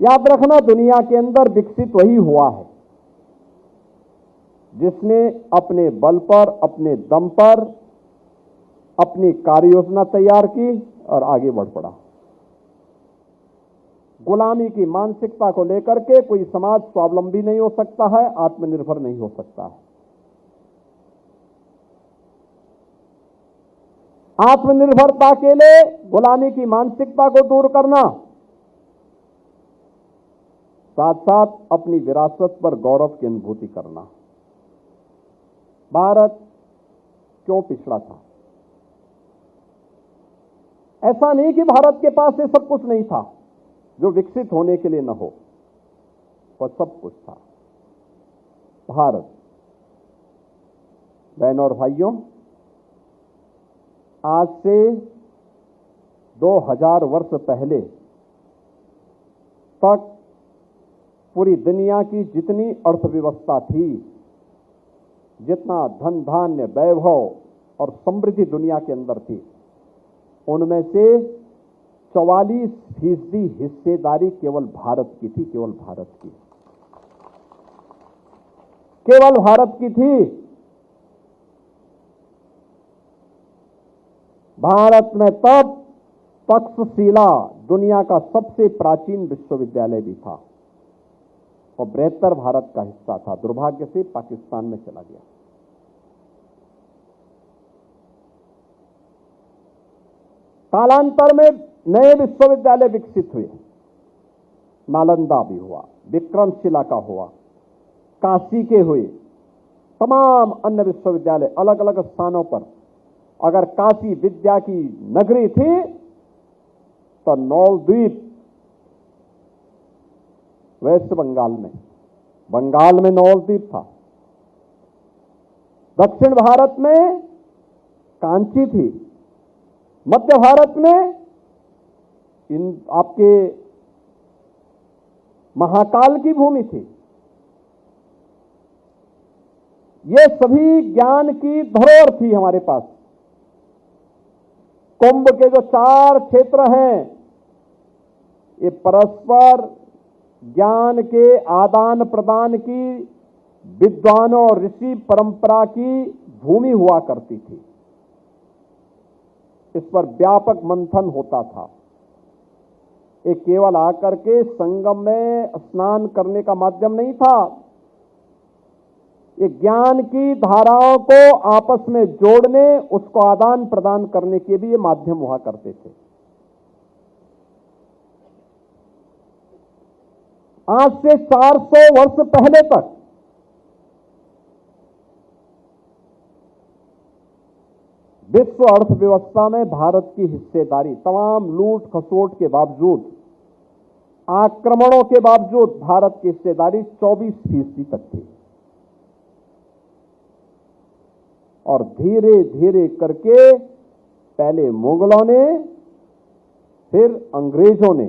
याद रखना, दुनिया के अंदर विकसित वही हुआ है जिसने अपने बल पर, अपने दम पर अपनी कार्य योजना तैयार की और आगे बढ़ पड़ा। गुलामी की मानसिकता को लेकर के कोई समाज स्वावलंबी नहीं हो सकता है, आत्मनिर्भर नहीं हो सकता है। आत्मनिर्भरता के लिए गुलामी की मानसिकता को दूर करना, साथ साथ अपनी विरासत पर गौरव की अनुभूति करना। भारत क्यों पिछड़ा था? ऐसा नहीं कि भारत के पास ये सब कुछ नहीं था जो विकसित होने के लिए न हो, पर सब कुछ था। भारत, बहनों और भाइयों, आज से 2000 वर्ष पहले तक पूरी दुनिया की जितनी अर्थव्यवस्था थी, जितना धन धान्य वैभव और समृद्धि दुनिया के अंदर थी, उनमें से 44% हिस्सेदारी केवल भारत की थी। केवल भारत की, केवल भारत की थी। भारत में तब तक्षशिला दुनिया का सबसे प्राचीन विश्वविद्यालय भी था और बृहत्तर भारत का हिस्सा था। दुर्भाग्य से पाकिस्तान में चला गया। कालांतर में नए विश्वविद्यालय विकसित हुए। नालंदा भी हुआ, विक्रमशिला का हुआ, काशी के हुए, तमाम अन्य विश्वविद्यालय अलग अलग स्थानों पर। अगर काशी विद्या की नगरी थी तो नौलद्वीप वेस्ट बंगाल में नौलद्वीप था। दक्षिण भारत में कांची थी। मध्य भारत में इन आपके महाकाल की भूमि थी। ये सभी ज्ञान की धरोहर थी हमारे पास। कुंभ के जो 4 क्षेत्र हैं, ये परस्पर ज्ञान के आदान प्रदान की, विद्वानों और ऋषि परंपरा की भूमि हुआ करती थी। इस पर व्यापक मंथन होता था। ये केवल आकर के संगम में स्नान करने का माध्यम नहीं था। ये ज्ञान की धाराओं को आपस में जोड़ने, उसको आदान प्रदान करने के भी ये माध्यम हुआ करते थे। आज से 400 वर्ष पहले तक विश्व अर्थव्यवस्था में भारत की हिस्सेदारी, तमाम लूट खसोट के बावजूद, आक्रमणों के बावजूद, भारत की हिस्सेदारी 24% तक थी। और धीरे धीरे करके पहले मुगलों ने, फिर अंग्रेजों ने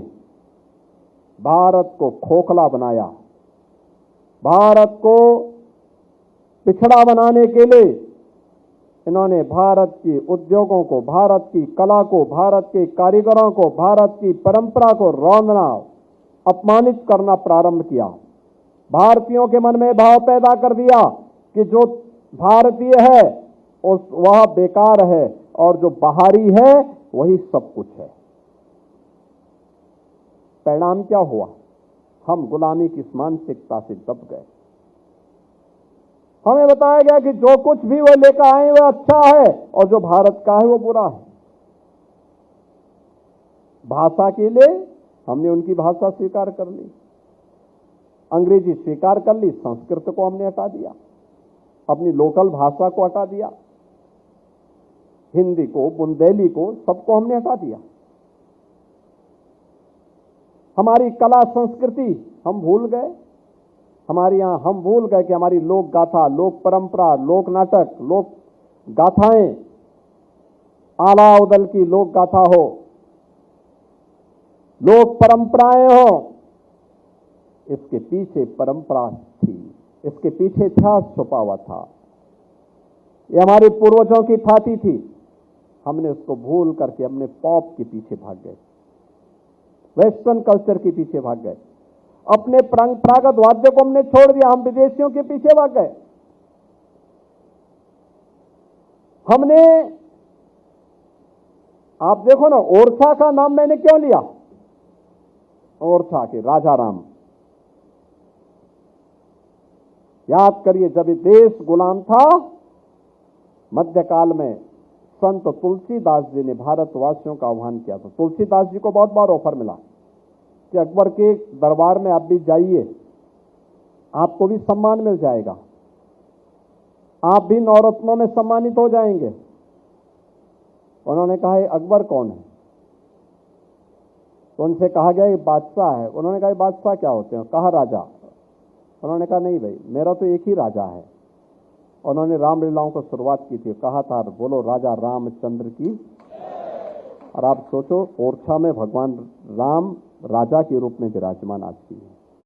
भारत को खोखला बनाया। भारत को पिछड़ा बनाने के लिए इन्होंने भारत के उद्योगों को, भारत की कला को, भारत के कारीगरों को, भारत की परंपरा को रौंदना, अपमानित करना प्रारंभ किया। भारतीयों के मन में भाव पैदा कर दिया कि जो भारतीय है वह बेकार है और जो बाहरी है वही सब कुछ है। परिणाम क्या हुआ? हम गुलामी की मानसिकता से दब गए। हमें बताया गया कि जो कुछ भी वो लेकर आए वो अच्छा है और जो भारत का है वो बुरा है। भाषा के लिए हमने उनकी भाषा स्वीकार कर ली, अंग्रेजी स्वीकार कर ली, संस्कृत को हमने हटा दिया, अपनी लोकल भाषा को हटा दिया, हिंदी को, बुंदेली को, सबको हमने हटा दिया। हमारी कला संस्कृति हम भूल गए। हमारे यहां हम भूल गए कि हमारी लोक गाथा, लोक परंपरा, लोक नाटक, लोक गाथाएं, आला उदल की लोक गाथा हो, लोक परंपराएं हो, इसके पीछे परंपरा थी, इसके पीछे इतिहास छुपा हुआ था। ये हमारे पूर्वजों की ख्याति थी। हमने उसको भूल करके अपने पॉप के पीछे भाग गए, वेस्टर्न कल्चर के पीछे भाग गए। अपने परंपरागत वाद्य को हमने छोड़ दिया, हम विदेशियों के पीछे भाग गए। हमने, आप देखो ना, ओरछा का नाम मैंने क्यों लिया? ओरछा के राजा राम, याद करिए, जब ये देश गुलाम था, मध्यकाल में संत तुलसीदास जी ने भारतवासियों का आह्वान किया था। तुलसीदास जी को बहुत बार ऑफर मिला कि अकबर के दरबार में आप भी जाइए, आपको भी सम्मान मिल जाएगा, आप भी नवरत्नों में सम्मानित हो जाएंगे। उन्होंने कहा, अकबर कौन है? तो उनसे कहा गया ये बादशाह है। उन्होंने कहा, बादशाह क्या होते हैं? कहा, राजा। उन्होंने कहा, नहीं भाई, मेरा तो एक ही राजा है। उन्होंने रामलीलाओं को शुरुआत की थी, कहा था, बोलो राजा रामचंद्र की। और आप सोचो, ओरछा में भगवान राम राजा के रूप में विराजमान आज भी है।